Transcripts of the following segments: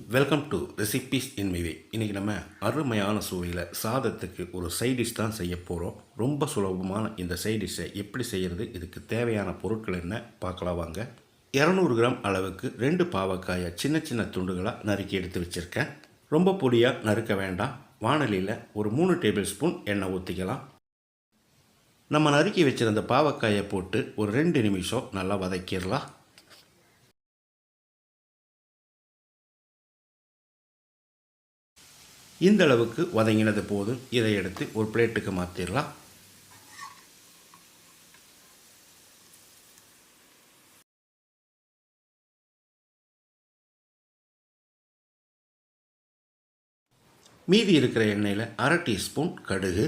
Welcome to recipes in my way. இன்றைக்கி நம்ம அருமையான சுவையில் சாதத்துக்கு ஒரு சைடிஷ் தான் செய்ய போகிறோம். ரொம்ப சுலபமான இந்த சைடிஷை எப்படி செய்கிறது, இதுக்கு தேவையான பொருட்கள் என்ன பார்க்கலாம் வாங்க. 200 கிராம் அளவுக்கு 2 பாவக்காயை சின்ன சின்ன துண்டுகளாக நறுக்கி எடுத்து வச்சுருக்கேன். ரொம்ப பொடியாக நறுக்க வேண்டாம். வாணலியில் ஒரு 3 டேபிள் ஸ்பூன் எண்ணெய் ஊற்றிக்கலாம். நம்ம நறுக்கி வச்சுருந்த பாவக்காயை போட்டு ஒரு 2 நிமிஷம் நல்லா வதக்கிடலாம். இந்த அளவுக்கு வதங்கினது போதும். இதை எடுத்து ஒரு பிளேட்டுக்கு மாற்றிடலாம். மீதி இருக்கிற எண்ணெயில் 1/2 டீஸ்பூன் கடுகு,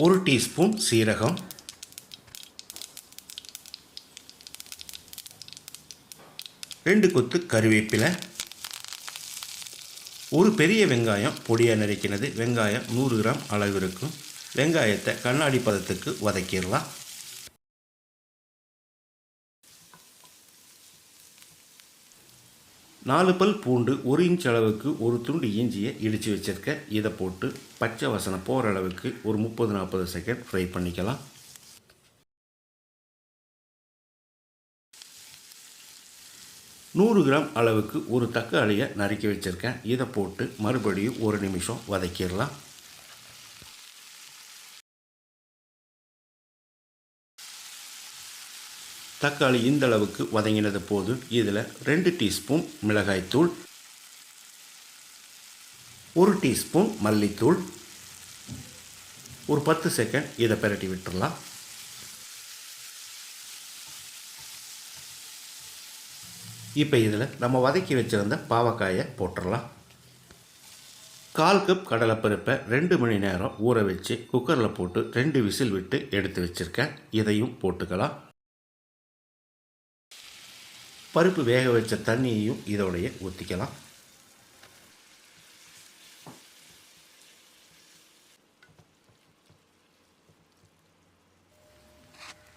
ஒரு டீஸ்பூன் சீரகம், ரெண்டு கொத்து கருவேப்பிலை, ஒரு பெரிய வெங்காயம் பொடியாக நறுக்கினது. வெங்காயம் 100 கிராம் அளவு இருக்கும். வெங்காயத்தை கண்ணாடி பதத்துக்கு வதக்கிடலாம். நாலு பல் பூண்டு, 1 இன்ச் அளவுக்கு ஒரு துண்டு இஞ்சியை இடித்து வச்சுருக்கேன். இதை போட்டு பச்சை வாசனை போகிற அளவுக்கு ஒரு 30-40 செகண்ட் ஃப்ரை பண்ணிக்கலாம். நூறு கிராம் அளவுக்கு ஒரு தக்காளியை நறுக்கி வச்சுருக்கேன். இதை போட்டு மறுபடியும் 1 நிமிஷம் வதக்கிடலாம். தக்காளி இந்த அளவுக்கு வதங்கினது போது இதில் 2 டீஸ்பூன் மிளகாய்த்தூள், 1 டீஸ்பூன் மல்லித்தூள், ஒரு 10 செகண்ட் இதை பிரட்டி விட்டுடலாம். இப்போ இதில் நம்ம வதக்கி வச்சுருந்த பாவக்காயை போட்டுடலாம். 1/4 கப் கடலைப்பருப்பை 2 மணி நேரம் ஊற வச்சு குக்கரில் போட்டு 2 விசில் விட்டு எடுத்து வச்சுருக்கேன். இதையும் போட்டுக்கலாம். பருப்பு வேக வச்ச தண்ணியையும் இதோடைய ஊற்றிக்கலாம்.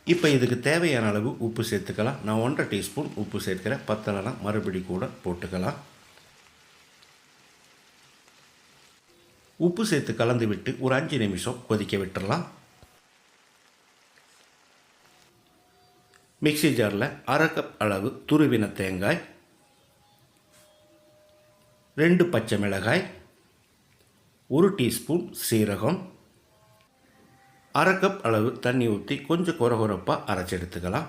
இப்போ இதுக்கு தேவையான அளவு உப்பு சேர்த்துக்கலாம். நான் 1/2 டீஸ்பூன் உப்பு சேர்க்கிறேன். பத்தலைனா மறுபடி கூட போட்டுக்கலாம். உப்பு சேர்த்து கலந்து விட்டு ஒரு 5 நிமிஷம் கொதிக்க விட்டுடலாம். மிக்ஸி ஜாரில் 1/2 கப் அளவு துருவின தேங்காய், 2 பச்சை மிளகாய், 1 டீஸ்பூன் சீரகம், 1/2 கப் அளவு தண்ணி ஊற்றி கொஞ்சம் கொரகொரப்பாக அரைச்சி எடுத்துக்கலாம்.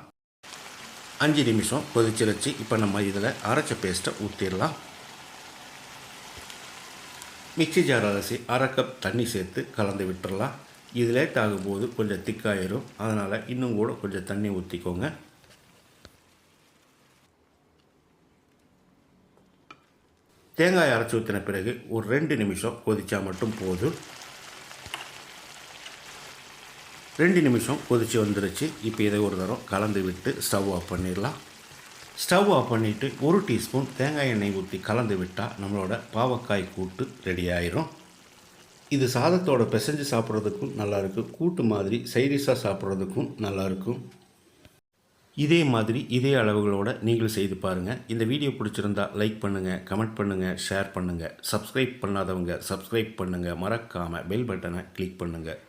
5 நிமிஷம் கொதிச்சிருச்சு. இப்போ நம்ம இதில் அரைச்ச பேஸ்ட்டை ஊற்றிடலாம். மிக்ஸி ஜார் அரிசி 1/2 கப் தண்ணி சேர்த்து கலந்து விட்டுடலாம். இது லேட் ஆகும்போது கொஞ்சம் திக்காயிரும். அதனால் இன்னும் கூட கொஞ்சம் தண்ணி ஊற்றிக்கோங்க. தேங்காய் அரைச்சி ஊற்றின பிறகு ஒரு 2 நிமிஷம் கொதிச்சா மட்டும் போதும். 2 நிமிஷம் கொதித்து வந்துருச்சு. இப்போ இதை ஒரு தரம் கலந்து விட்டு ஸ்டவ் ஆஃப் பண்ணிடலாம். ஸ்டவ் ஆஃப் பண்ணிவிட்டு 1 டீஸ்பூன் தேங்காய் எண்ணெய் ஊற்றி கலந்து விட்டால் நம்மளோட பாவக்காய் கூட்டு ரெடி ஆயிரும். இது சாதத்தோட பிசைஞ்சு சாப்பிட்றதுக்கும் நல்லாயிருக்கும். கூட்டு மாதிரி சைடிஷாக சாப்பிட்றதுக்கும் நல்லாயிருக்கும். இதே மாதிரி இதே அளவுகளோடு நீங்களும் செய்து பாருங்கள். இந்த வீடியோ பிடிச்சிருந்தால் லைக் பண்ணுங்கள், கமெண்ட் பண்ணுங்கள், ஷேர் பண்ணுங்கள். சப்ஸ்கிரைப் பண்ணாதவங்க சப்ஸ்கிரைப் பண்ணுங்கள். மறக்காமல் பெல் பட்டனை கிளிக் பண்ணுங்கள்.